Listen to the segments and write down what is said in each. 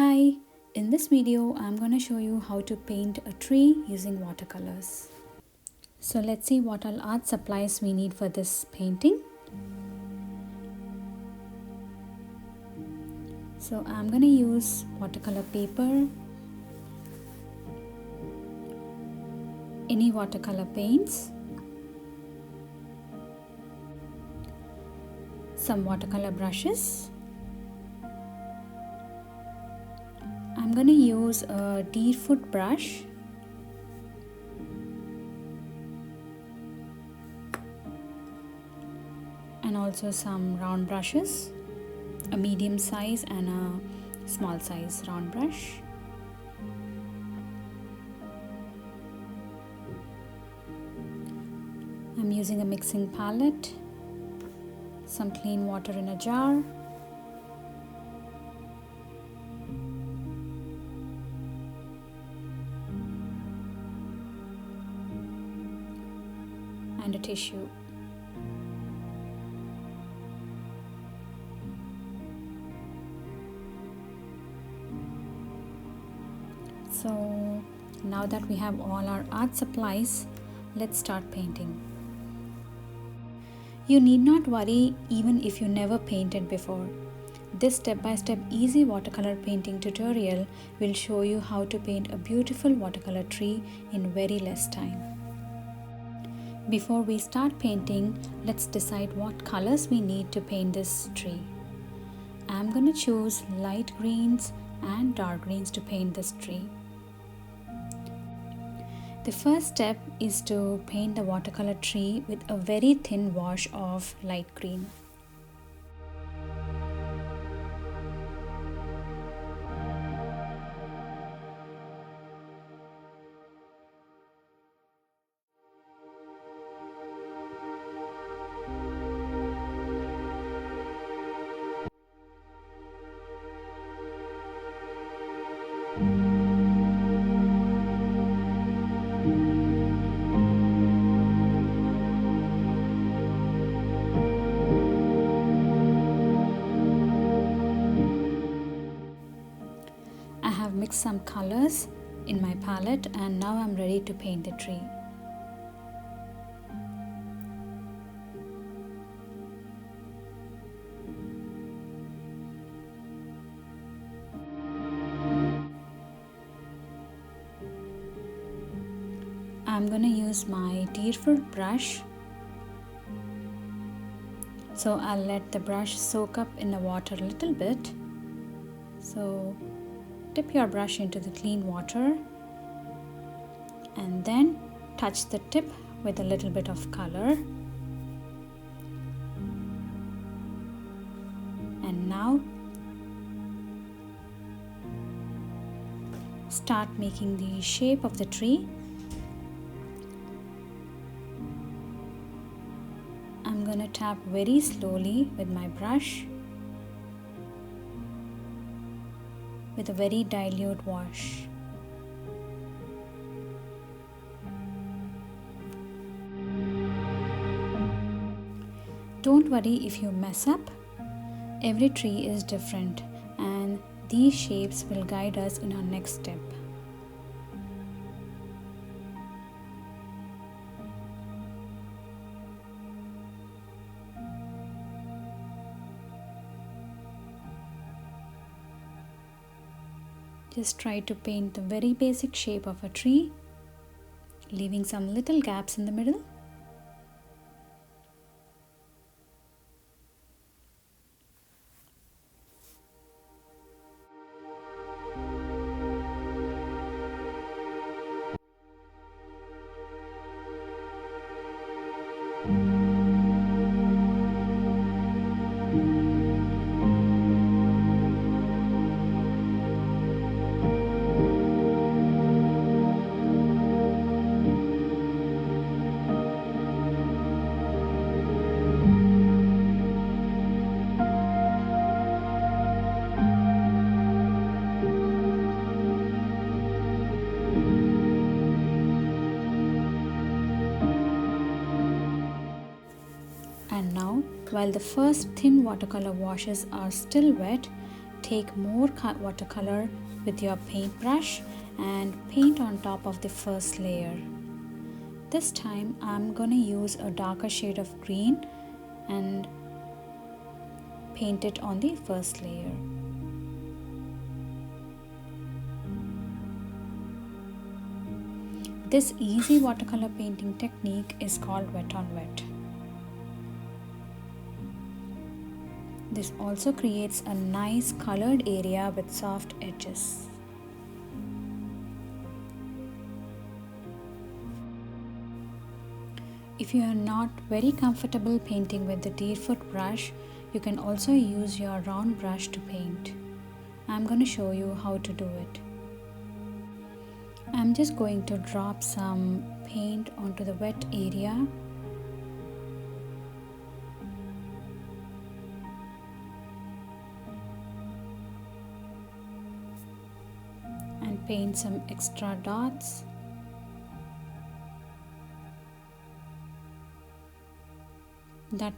Hi, in this video I'm going to show you how to paint a tree using watercolors. So let's see what all art supplies we need for this painting. So I'm going to use watercolor paper, any watercolor paints, some watercolor brushes. I'm going to use a Deerfoot brush and also some round brushes, a medium size and a small size round brush. I'm using a mixing palette, some clean water in a jar, and a tissue. So now that we have all our art supplies, let's start painting. You need not worry even if you never painted before. This step-by-step easy watercolor painting tutorial will show you how to paint a beautiful watercolor tree in very less time. Before we start painting, let's decide what colors we need to paint this tree. I'm going to choose light greens and dark greens to paint this tree. The first step is to paint the watercolor tree with a very thin wash of light green. I have mixed some colors in my palette and now I'm ready to paint the tree. I'm going to use my Deerfoot brush. So I'll let the brush soak up in the water a little bit. So dip your brush into the clean water and then touch the tip with a little bit of color. And now start making the shape of the tree. I'm going to tap very slowly with my brush with a very dilute wash. Don't worry if you mess up. Every tree is different and these shapes will guide us in our next step. Just try to paint the very basic shape of a tree, leaving some little gaps in the middle. And now, while the first thin watercolor washes are still wet, take more watercolor with your paintbrush and paint on top of the first layer. This time I'm gonna use a darker shade of green and paint it on the first layer. This easy watercolor painting technique is called wet on wet. This also creates a nice colored area with soft edges. If you are not very comfortable painting with the Deerfoot brush, you can also use your round brush to paint. I'm going to show you how to do it. I'm just going to drop some paint onto the wet area. And paint some extra dots. That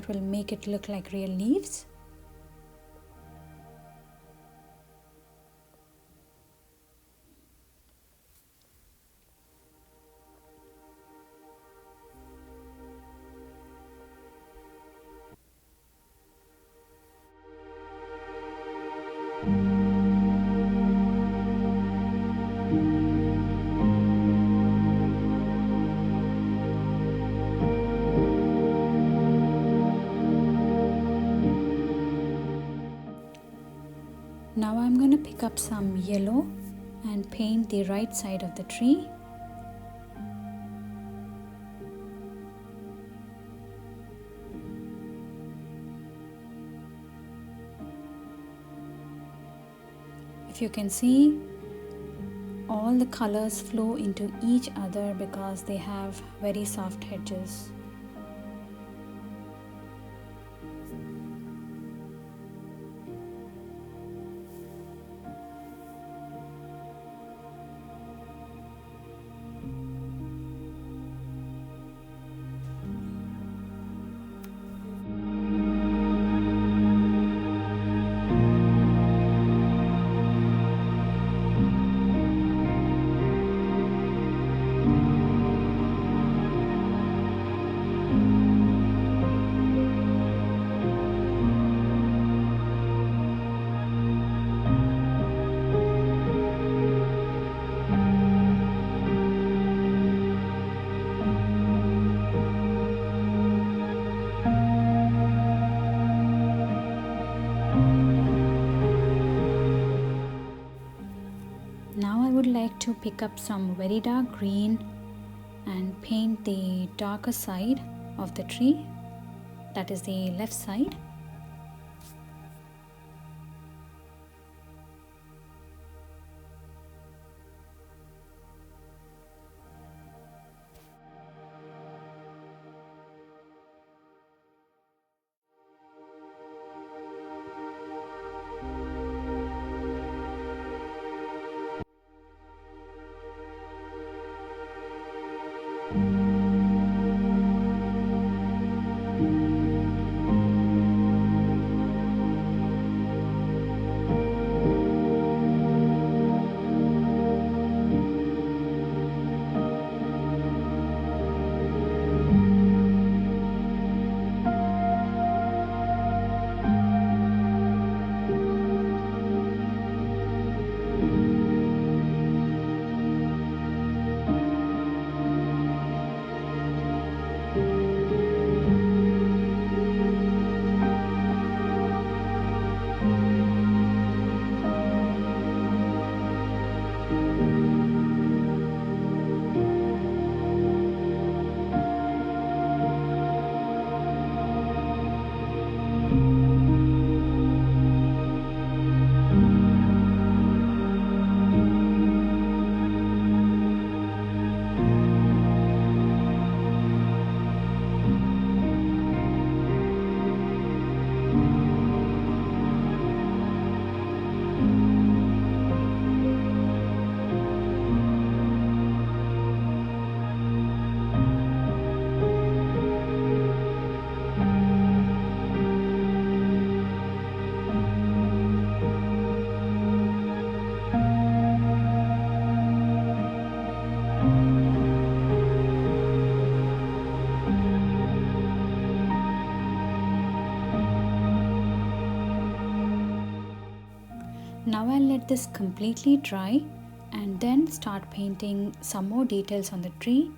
will make it look like real leaves. Now I'm going to pick up some yellow and paint the right side of the tree. If you can see, all the colors flow into each other because they have very soft edges. Now I would like to pick up some very dark green and paint the darker side of the tree, that is the left side. Now I'll let this completely dry and then start painting some more details on the tree.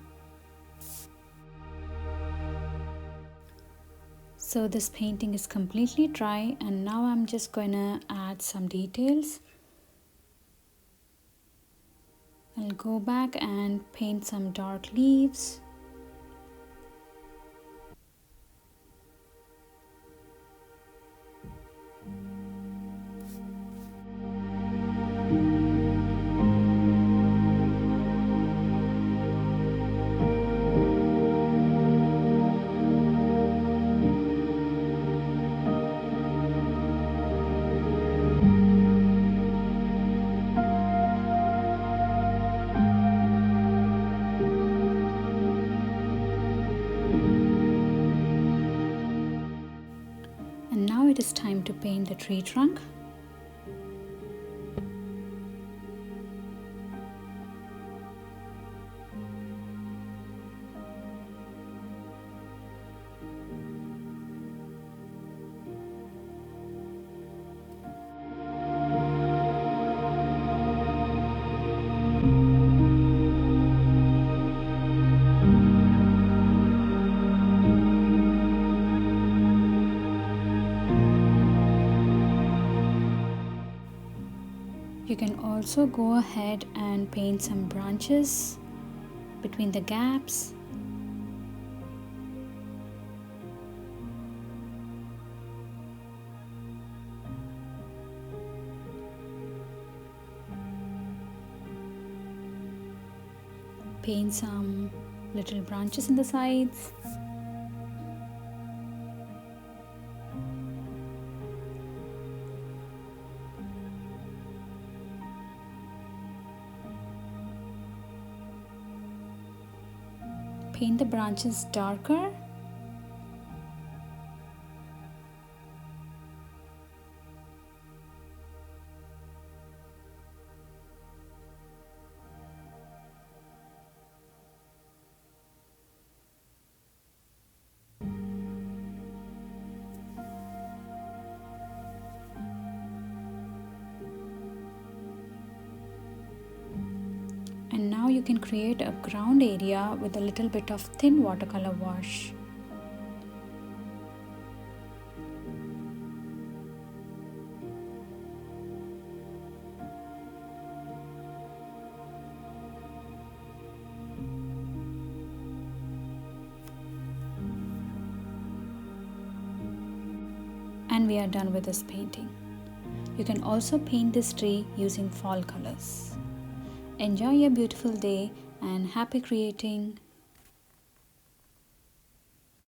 So this painting is completely dry and now I'm just gonna add some details. I'll go back and paint some dark leaves. And now it is time to paint the tree trunk. You can also go ahead and paint some branches between the gaps. Paint some little branches in the sides. Paint the branches darker. And now you can create a ground area with a little bit of thin watercolor wash. And we are done with this painting. You can also paint this tree using fall colors. Enjoy your beautiful day and happy creating.